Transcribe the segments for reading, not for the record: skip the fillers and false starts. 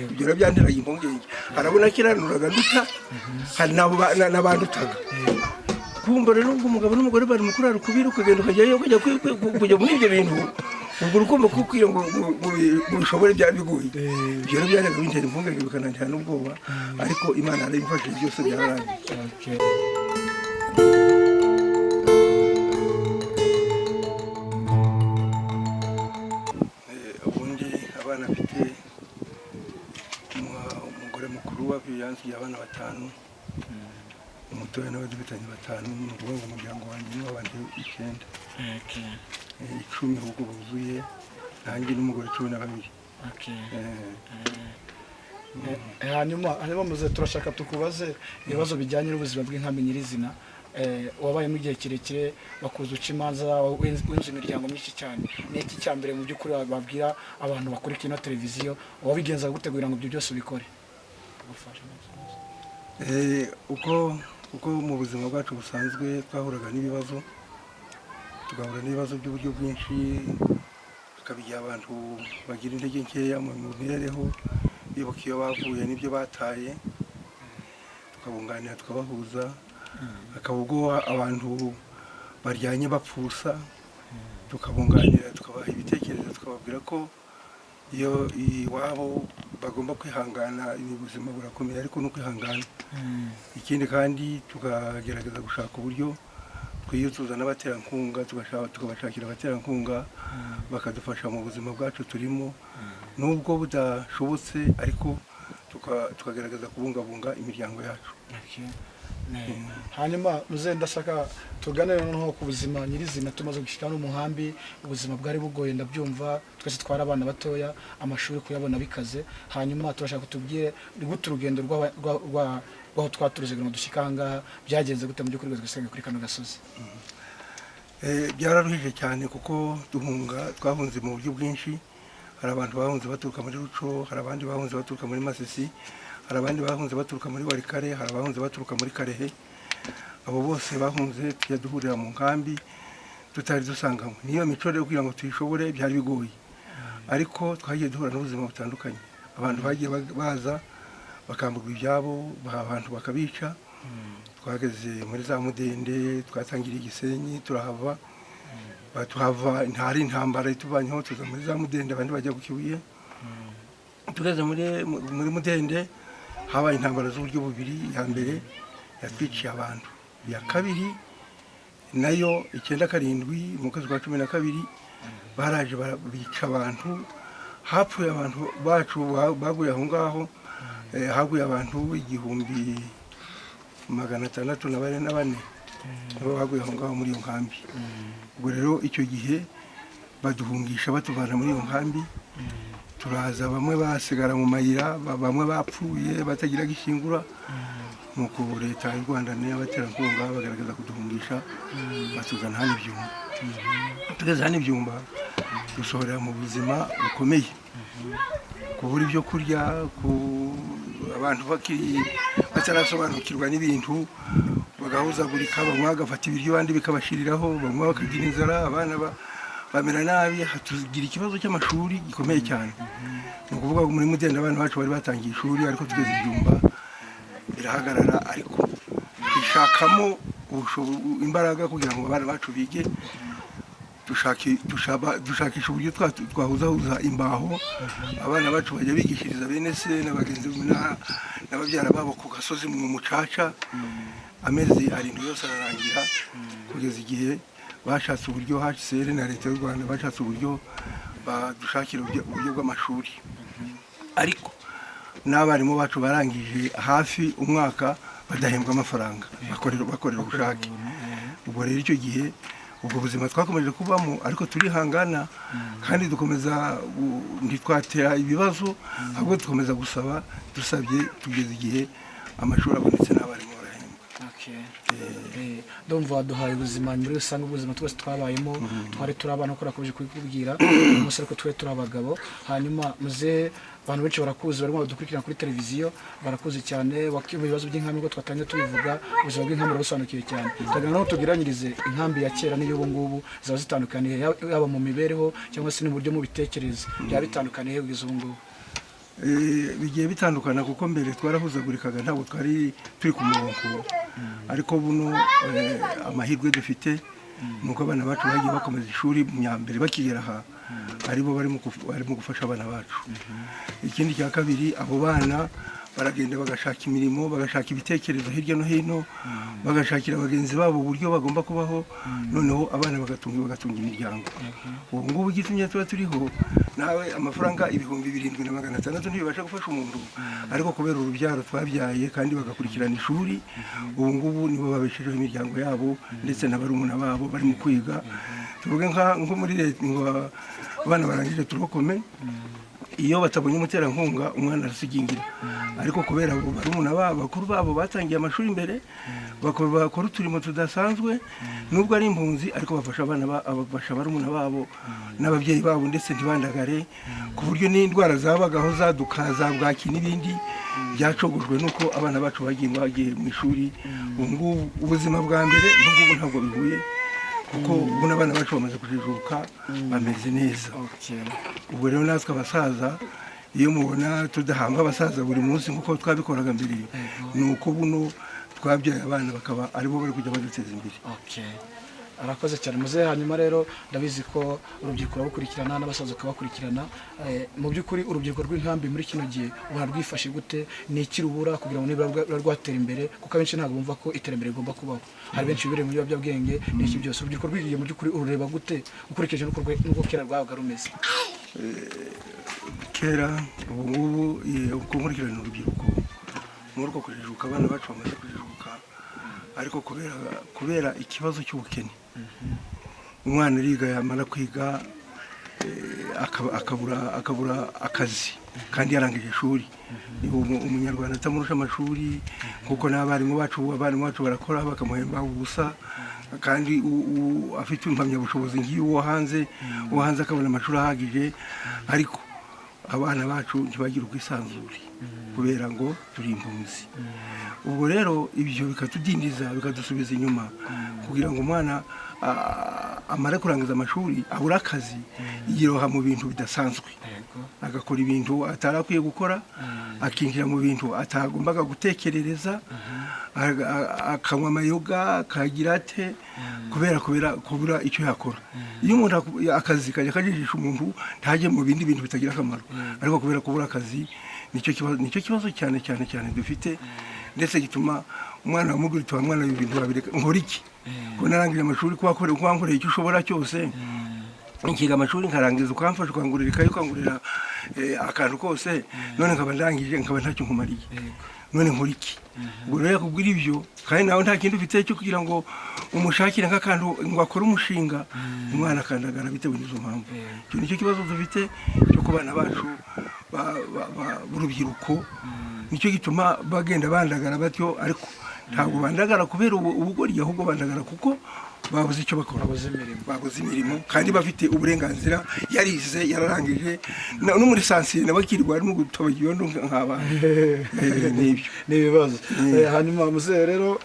ibyo byanteraga impungenge arabona kiranuraga duta hari n'abandutaga kumva rero umugabo n'umugore bari mukurara kubira ukagenda ukajyayo kujya muri ibyo bintu ubwo urukumva kukwira ngo ushobore byari bigoye ibyo rero byanaga bintera impungenge bikanantera n'ubwoba ariko Imana yarabimfashije byose byararangiye. Ubundi abana bafite umugore mukuru yansigiye abana 5 umutoya nawe dufitanye 5 n'ubwo umuryango wanjye niwo abandi 9 10 ahubwo buzuye nanjye n'umugore 12. hanyuma muze turashaka tukubaze ibibazo bijyanye n'ubuzima bw'inkambi nyirizina wabaye mu gihe kirekire bakuza uca imanza w'inzu imiryango myinshi cyane n'iki cyambere mu by'ukuri babwira abantu bakurikira na televiziyo wabigenza gutegura ngo ibyo byose ubikore uko mu buzima bwacu busanzwe twahuraga n'ibibazo tugahura n'ibibazo by'uburyo bwinshi tukabigira abantu bagira intege nkeya mu mibereho bibuka iyo bavuye n'ibyo bataye tukabunganira tukabahuza akaba ubwo abantu baryanye bapfusa tukabunganira tukabaha ibitekerezo tukababwira ko iyo iwabo bagomba kwihangana ubuzima burakomeye ariko no kwihangana ikindi kandi tukagerageza gushaka uburyo twiyuzuza n'abaterankunga tukabashakira abaterankunga bakadufasha mu buzima bwacu turimo nubwo budashobotse ariko tukagerageza kubungabunga imiryango yacu. hanyuma muze ndashaka tuganire noneho ku buzima nyirizina tumaze gushyika no muhambi ubuzima bwari bugoye ndabyumva twese twara abana batoya amashuri kuyabona bikaze hanyuma turashaka kutubwire gute urugendo rwaho twaturuze ngo dushikanga byagenze gute mu by'ukuri gusanga kuri kano gasozi. Byararuhije cyane kuko twahunze mu buryo bwinshi hari abantu bahunze baturuka muri Ruco hari abandi bahunze baturuka muri Masisi hari abandi bahunze baturuka muri Warikare hari abahunze baturuka muri Karehe abo bose bahunze tujya duhurira mu nkambi tutari dusangamo niyo mico rero kugira ngo tuyishobore byari bigoye ariko twagiye duhura n'ubuzima butandukanye abantu bagiye baza bakamburwa ibyabo abantu bakabica twageze muri za Mudende twatangiriye Gisenyi turahava batuhava ntari intambara ituvanyeho tuza muri za Mudende abandi bajya ku Kibuye tugeze muri Mudende habaye intambara z'uburyo bubiri ya mbere yatwiciye abantu ya kabiri nayo 97 mu kwezi kwa 12 baraje bica abantu hapfuye abantu bacu baguye aho ngaho haguye abantu 1644 abo baguye aho ngaho muri iyo nkambi ubwo rero icyo gihe baduhungisha batuvana muri iyo nkambi turaza bamwe basigara mu mayira bamwe bapfuye batagira gishingura nuko leta y'u Rwanda n'abaterankunga bagaragaza kuduhungisha batuzana hano ibyumba tugeze hano ibyumba dusohorera mu buzima bukomeye kubura ibyo kurya abantu batarasobanukirwa n'ibintu bagahuzagurika bamwe bagafata ibiryo abandi bikabashiriraho bamwe bakagira inzara abana bamera nabi hatugira ikibazo cy'amashuri gikomeye cyane ni ukuvuga ngo muri Mudende abana bacu bari batangiye ishuri ariko tugeze ibyumba birahagarara ariko dushakamo imbaraga kugira ngo abana bacu bige dushakisha uburyo twahuzahuza imbaho abana bacu bajya bigishiriza bene se n'abagenzi n'ababyara babo ku gasozi mu mucaca amezi 7 yose ararangira kugeza igihe bashatse uburyo HCR na leta y'u Rwanda bashatse uburyo badushakira uburyo bw'amashuri ariko n'abarimu bacu barangije hafi umwaka badahembwa amafaranga bakorera ubushake ubwo rero icyo gihe ubwo buzima twakomeje kubamo ariko turihangana kandi dukomeza ntitwatera ibibazo ahubwo dukomeza gusaba dusabye tugeze igihe amashuri abonetse n'abarimu ndumva duhaye ubuzima muri rusange ubuzima twese twabayemo twari turabana uko rakomeje kubikubwira umusore ko twe turabagabo hanyuma muze abantu benshi barakuzi barimo badukurikirana kuri televiziyo barakuzi cyane wakiba ibibazo by'inkambi ngo twatangiye tubivuga ubuzima bw'inkambi burasobanukiye cyane tugana no tugiranyirize inkambi ya kera n'iyo ngubu zaba zitandukaniye yaba mu mibereho cyangwa se n'uburyo mu bitekerezo bya bitandukaniye kugeza ubu ngubu. bigiye bitandukana kuko mbere twarahuzagurikaga ntabwo twari turi ku murongo ariko buno amahirwe dufite nuko abana bacu bagiye bakomeza ishuri mu myambere bakigera aha aribo barimo gufasha abana bacu. Ikindi cya kabiri, abo bana baragenda bagashaka imirimo, bagashaka ibitekerezo hirya no hino, bagashakira bagenzi babo uburyo bagomba kubaho, noneho abana bagatunga imiryango. Ubu ngubu igitumye tuba turiho, nawe amafaranga 7,600 ntibibasha gufasha umuntu, ariko kubera urubyaro twabyaye kandi bagakurikirana ishuri, ubu ngubu nibo babeshejeho imiryango yabo ndetse n'abarumuna babo bari mu kwiga. Tuvuge nko muri leta ngo abana barangije turokome, iyo batabonye umuterankunga umwana arasigingira, ariko kubera barumuna babo bakuru babo batangiye amashuri imbere, bakora uturimo tudasanzwe nubwo ari impunzi, ariko bafasha barumuna babo n'ababyeyi babo ndetse ntibandagare, ku buryo n'indwara zabagaho zaduka za bwaki n'ibindi byacogojwe nuko abana bacu bagiye mu ishuri. Ubu ngubu ubuzima bwa mbere n'ubwo ntabwo bihuye, kuko ubu n'abana bacu bamaze kujijuka bameze neza. Ubwo rero natwe abasaza, iyo mubona tudahamba abasaza buri munsi nk'uko twabikoraga mbere, ni uko buno twabyaye abana bakaba aribo bari kujya baduteza imbere. Arakoze cyane muzehe. Hanyuma rero ndabizi ko urubyiruko rukurikirana n'abasaza ukabakurikirana, mu by'ukuri urubyiruko rw'inkambi muri kino gihe ubona rwifashe gute, ni iki rubura kugira ngo nibura rwatera imbere, kuko abenshi ntabwo bumva ko iterambere rigomba kubaho, hari benshi bibereye mu biyobyabwenge n'iki byose. Urubyiruko rw'igihe mu by'ukuri urureba gute ukurikije n'uko kera rwabaga rumeze? Kera ubu ngubu uko nkurikirana urubyiruko muri uko kujijuka, abana bacu bamaze kujijuka, ariko kubera ikibazo cy'ubukene, umwana ariga yamara kwiga akabura akazi kandi yarangije ishuri. Umunyarwanda atamurusha amashuri, kuko n'abarimu bacu barakora bakamuhemba ubusa, kandi afite impamyabushobozi ngiyo uwo hanze akabona amashuri ahagije, ariko abana bacu ntibagira ubwisanzure kubera ngo turi impunzi. Ubwo rero ibyo bikatudindiza, bikadusubiza inyuma, kugira ngo umwana amare kurangiza amashuri abura akazi, yiroha mu bintu bidasanzwe, agakora ibintu atarakwiye gukora, akinjira mu bintu atagombaga gutekerereza, akanywa amayoga, akagira ate, kubura icyo yakora. Iyo umuntu akazi kajya kajijisha umuntu ntajye mu bindi bintu bitagira akamaro, ariko kubera kubura akazi nicyo kibazo cyane dufite, ndetse gituma umwana wamubwira uti wa mwana ibintu wabireka, nkora iki ko narangije amashuri, kubankoreye icyo ushobora cyose, nkiga amashuri nkarangiza, ukamfasha ukangurira ikayi, ukangurira akantu kose, none nkaba ndangije nkaba ntacyo nkumariye, none nkora iki? Ubwo rero yakubwira ibyo, kandi nawe nta kindi ufite cyo kugira ngo umushakire nk'akantu ngo akore umushinga, umwana akandagara bitewe n'izo mpamvu. Icyo nicyo kibazo dufite cyo ku bana bacu b'urubyiruko, nicyo gituma bagenda bandagara batyo, ariko ntabwo bandagara kubera ubugoryi, ahubwo bandagara kuko babuze icyo bakora, babuze imirimo, kandi bafite uburenganzira, yarize yararangije, no muri sansiye n'abakirwa arimo gutoba iyondo nk'abana. N'ibyo n'ibibazo. Hanyuma muzehe rero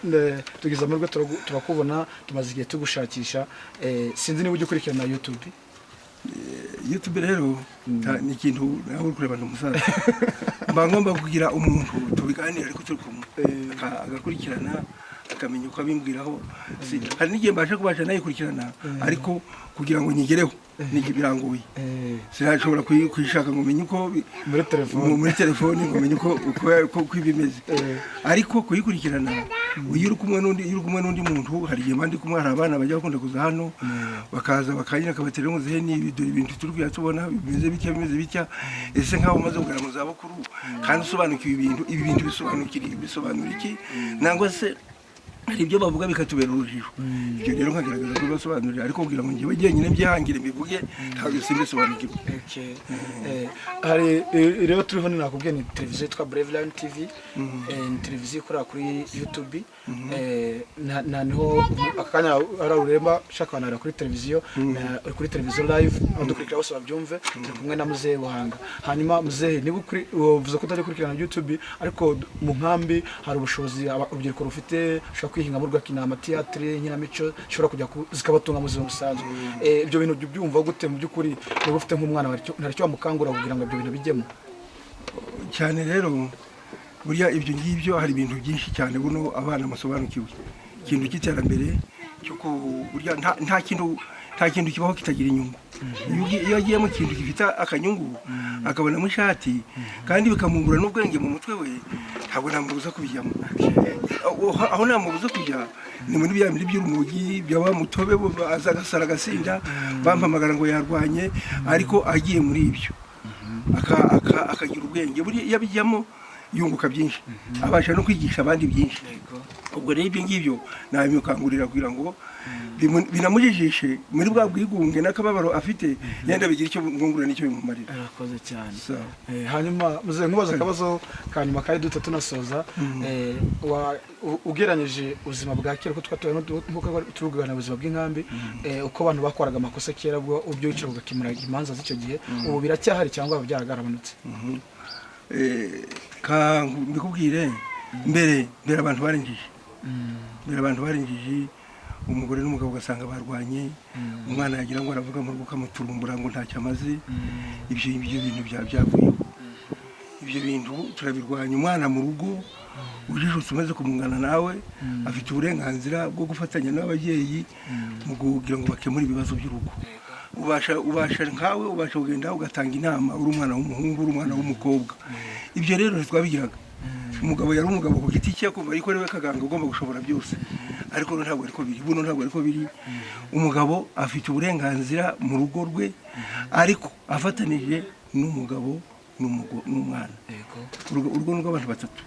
tugize amahirwe turakubona, tumaze igihe tugushakisha, sinzi niba ujya ukurikirana YouTube rero ni ikintu nawe uri kureba umusaza, mba ngomba kugira umuntu tubiganira ariko turi kumwe, agakurikirana akamenya uko abimbwiraho. Hari n'igihe mbasha kubasha nayikurikirana, ariko kugira ngo nyigereho birangoye, sinashobora kuyishaka ngo menye uko muri telefone ngo menye uko ibimeze, ariko kuyikurikirana iyo uri kumwe n'undi muntu. Hari igihe mandi kumwe, hari abana bajya bakunda kuza hano, bakaza bakanyira akabatera muzehe n'ibidori ibintu turi kuyatubona bimeze bitya, ese nk'aho umaze kugera mu zabukuru kandi usobanukiwe ibi bintu bisobanura iki, nangwa se hari ibyo bavuga bikatubera urujijo. Ibyo rero nkagerageza kubibasobanurira, ariko kugira ngo njyewe jyenyine byihangire mbivuge ntabwo simbisobanukirwa. Hari rero turiho nakubwiye, ni televiziyo yitwa Brave Lion TV, ni televiziyo ikorera kuri YouTube, niho akanya ari uremba shaka banara kuri televiziyo, kuri televiziyo live, adukurikira bose babyumve, turi kumwe na muzehe Buhanga. Hanyuma muzehe, niba uvuze ko utajya kurikirana YouTube, ariko mu nkambi hari ubushobozi urubyiruko rufite, kwihinga mu rwakina amatiyatire, inkinamico ushobora kujya zikabatunga mu buzima busanzwe. Ibyo bintu byumva gute mu by'ukuri, niba ufite nk'umwana ntacyo wamukangura kugira ngo ibyo bintu bijyemo? cyane rero burya ibyo ngibyo hari ibintu byinshi cyane buno abana basobanukiwe ikintu cy'iterambere cyo burya nta kintu kibaho kitagira inyungu iyo agiye mu kintu gifite akanyungu akabonamo ishati kandi bikamungura n'ubwenge mu mutwe we ntabwo namubuza kubijyamo aho namubuza kujya ni muri bya bindi by'urumogi byaba mutobe aza agasara agasinda bampamagara ngo yarwanye ariko agiye muri ibyo akagira ubwenge iyo abijyamo yunguka byinshi abasha no kwigisha abandi byinshi ubwo rero ibyo ngibyo nabimukangurira kugira ngo binamujijishe muri bwa bwigunge n'akababaro afite yenda bigira icyo bwungura n'icyo bimumarira. Arakoze cyane. Hanyuma muze nkubaza akabazo kanyuma kari duto tunasoza ugeranyije ubuzima bwa kera ko turugana ubuzima bw'inkambi uko abantu bakoraga amakosa kera bwo ubyukira ugakemura imanza z'icyo gihe ubu biracyahari cyangwa byaragabanutse? Mbikubwire mbere abantu barengeje umugore n'umugabo ugasanga barwanye umwana yagira ngo aravuga mu rugo kamuturumbura ngo ntacyo amaze ibyo bintu byavuyeho ibyo bintu turabirwanya umwana mu rugo ujijutse umaze kumungana nawe afite uburenganzira bwo gufatanya n'ababyeyi mu kugira ngo bakemure ibibazo by'urugo ubasha nkawe ubasha kugenda ugatanga inama uri umwana w'umuhungu uri umwana w'umukobwa ibyo rero ntitwabigiraga umugabo yari umugabo ku giti cye kumva ariko ariwe kaganga ugomba gushobora byose ariko ntabwo ariko biri buno ntabwo ariko biri umugabo afite uburenganzira mu rugo rwe ariko afatanije n'umugabo n'umwana urugo rw'abantu batatu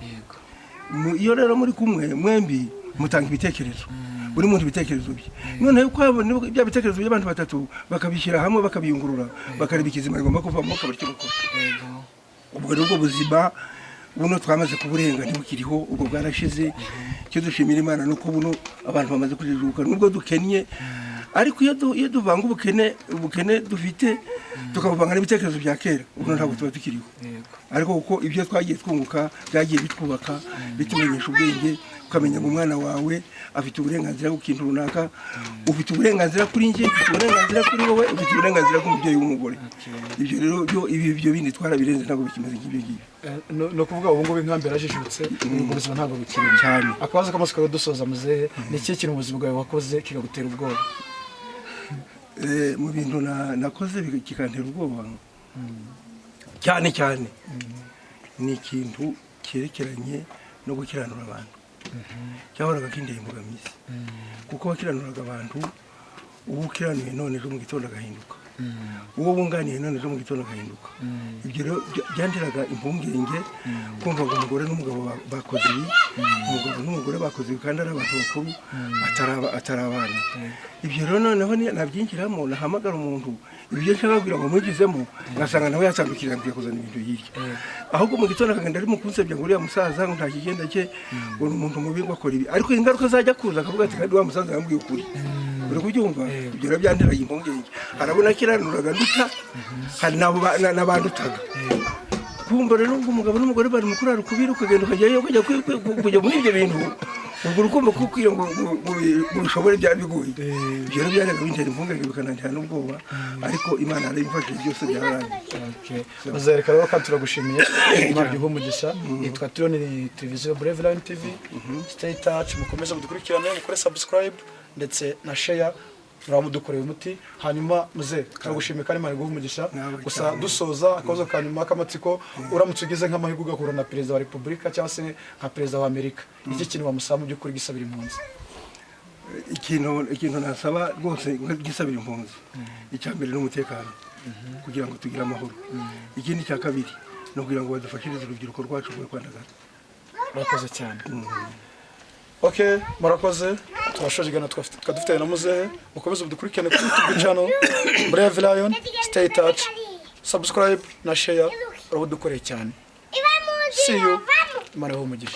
iyo rero muri kumwe mwembi mutanga ibitekerezo buri muntu ibitekerezo bye noneho kwabo bya bitekerezo by'abantu batatu bakabishyira hamwe bakabiyungurura bakareba ikizima rigomba kuvamo kabaryo gukora ubwo rero buzima buno twamaze kuburenga ntibukiriho ubwo bwarashize cyo dushimira Imana nuko buno abantu bamaze kujijuka nubwo dukennye ariko iyo duvanga ubukene dufite tukabuvanga n'ibitekerezo bya kera ubuno ntabwo tuba tukiriho ariko kuko ibyo twagiye twunguka byagiye bitwubaka bitumenyesha ubwenge ukamenya ngo umwana wawe afite uburenganzira ku kintu runaka ufite uburenganzira kuri njye ufite uburenganzira kuri wowe ufite uburenganzira k'umubyeyi w'umugore ibyo rero ibyo bindi twarabirenze ntabwo bikimeze nk'ibyo ngibyo no kuvuga ubu ngubu inkambi yarajijutse ubuzima ntabwo bukiri cyane akabazo k'amasiko dusoza muzehe ni iki kintu ubuzima bwawe wakoze kikagutera ubwoba? Mu bintu nakoze kikantera ubwoba cyane ni ikintu cyerekeranye no gukiranura abantu cyahoraga kindeye imbogamizi kuko wakiranuraga abantu ubu ukiranuye none ejo mu gitondo agahinduka uwo bunganiye none ejo mu gitondo agahinduka ibyo rero byandiraga impungenge kumva ngo umugore n'umugabo bakoze ibi umugabo n'umugore bakoze ibi kandi ari abantu bakuru atari abana ibyo rero noneho nabyinjiramo nahamagara umuntu ibyo nshaka kugira ngo mwigizemo ngasanga nawe yatandukira ngiye kuzana ibintu hirya ahubwo mu gitondo akagenda ari mu kunsebya ngo uriya musaza ngo nta kigenda cye ngo ni umuntu mubi ngo akora ibi ariko ingaruka zajya kuza akavuga ati kandi wa musaza yambwiye ukuri uri kubyumva ibyo rero byandiraga impungenge arabona kiranuraga nduta hari n'abandutaga kumva rero ngo umugabo n'umugore bari mu kurara ukubiri ukagenda ukajyayo kujya muri ibyo bintu ubwo urukumva kukwira ngo ushobore byari bigoye ibyo rero byaraga bintera impungenge bikanantera n'ubwoba ariko Imana yarabimfashije byose byararangiye. Muzereka rero kandi turagushimiye Imana iha umugisha yitwa Tironi televiziyo Brave Lion TV stay touch mukomeze mudukurikirane mukore subscribe ndetse na share muramudukoreye umuti hanyuma muze turagushimiye kandi Imana iguha umugisha gusa dusoza akabazo kanyuma k'amatsiko uramutse ugize nk'amahirwe ugahura na perezida wa repubulika cyangwa se nka perezida wa Amerika iki kintu wamusaba mu by'ukuri gisabira impunzi? Ikintu nasaba rwose gisabira impunzi icya mbere n'umutekano kugira ngo tugire amahoro ikindi cya kabiri no kugira ngo badufashirize urubyiruko rwacu rwo kwandagara. Murakoze cyane. Okay, murakoze twashoje gana twafite na muzehe mukomeze mudukurikirane kuri YouTube channel Brave Lion stay touch subscribe na share urabudukoreye cyane. See you Imana iha umugisha.